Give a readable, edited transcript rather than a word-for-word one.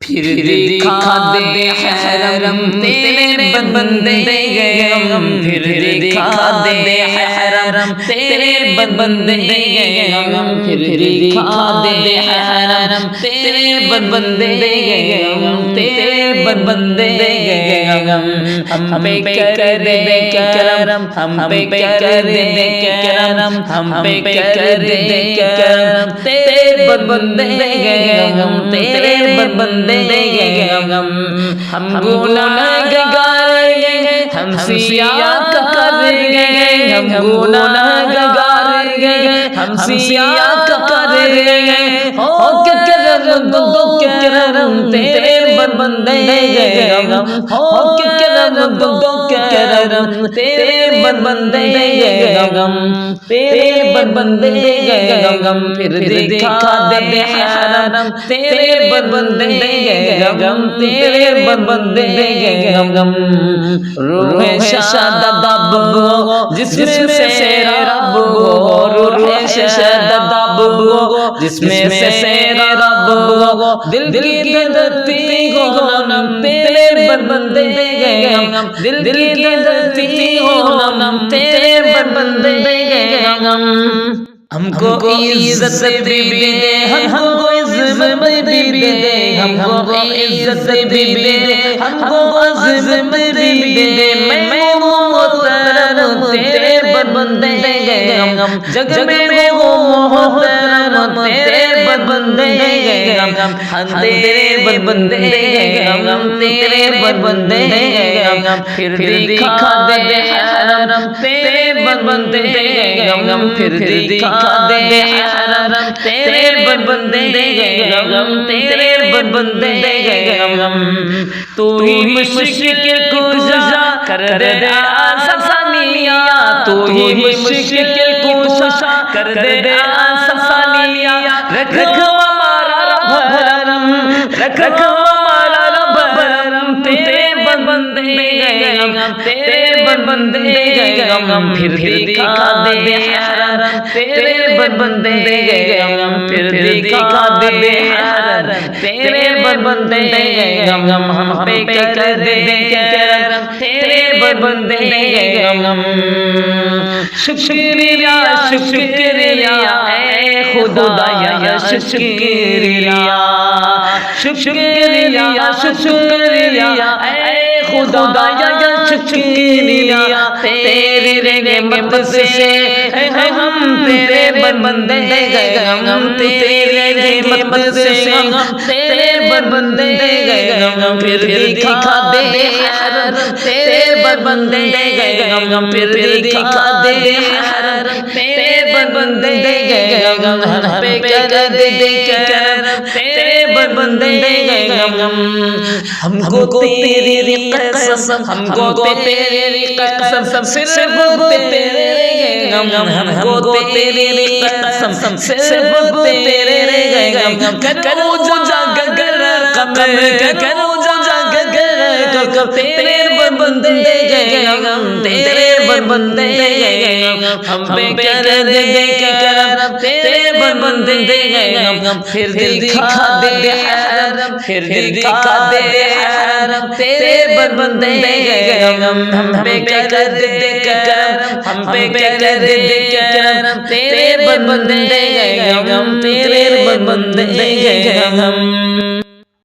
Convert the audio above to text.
پھر دکھا دے حرم تیرے بندے غم، پھر دکھا دے حرم تیرے بندے غم، پھر دکھا دے حرم تیرے بندے غم، تیرے بندے غم، ہم پہ کر دے کرم، ہم پہ کر دے کرم، ہم پہ کر دے کرم، تیرے بندے غم، تیرے بندے غم، ہم گناہ گار گئے، ہم سیاہ کر گئے، ہم گناہ گار گئے، ہم سیاہ کر گئے، ہو کے کرم دو کے کرم تیرے بندے غم، ہو کے کرم دو کے کرم تیرے بندے غم، تیرے بندے غم، پھر دکھا دے حرم تیرے بندے غم، تیرے بندے غم، روح شاداب ہو جس میں سے رب ہو، روح شاداب ہو جس میں سے رب ہو، دل کی دھڑکتی ہو نم تیرے بندے غم، دل کی دھڑکتی ہو نم تیرے بندے غم، ہم کو عزت بھی دے، ہم کو عزت بھی دے، ہم کو عزت بھی دے، ہم کو عزت بھی دے، میں محترم تیرے بندے غم، جگ میں وہ محترم تیرے بندے غم، ہم تیرے بندے غم، تیرے بندے غم، پھر دکھا دے حرم تیرے بندے غم، پھر دکھا دے حرم تیرے بندے غم، تیرے بندے غم، تو ہی مشکل کشا کر دے آسانیاں، تو ہی مشکل کشا کر دے آسانیاں، رکھ ہمارا بھرم، رکھ ہمارا بھرم تیرے بندے غم، تیرے بندے غم، پھر دکھا دے حرم تیرے بندے غم، پھر دکھا دے حرم تیرے بندے غم، ہم پہ کر دے کرم تیرے بندے غم، شکریہ شکریہ اے خدایا شکریہ، شکریہ شکریہ اے خدایا شکریہ، تیری نعمت سے ہم تیرے بندے غم، تیری نعمت سے ہم تیرے بندے غم، پھر دکھا دے حرم تیرے بندے غم، پھر دکھا دے حرم تیرے بندے غم، ہم پہ کر دے کرم تیرے بندے غم، ہم کو تیری قسم، ہم کو تیری قسم صرف تیرے غم، ہم کو تیری قسم صرف تیرے غم، کرو جو جاگر قمر کرو جو جاگر تیرے بندے غم، تیرے بندے غم، ہم پہ کر دے کرم تیرے بندے غم، پھر دکھا دے حرم، پھر دکھا دے حرم تیرے بندے غم، ہم پہ کر دے کرم، ہم پہ کر دے کرم تیرے بندے غم، تیرے بندے غم۔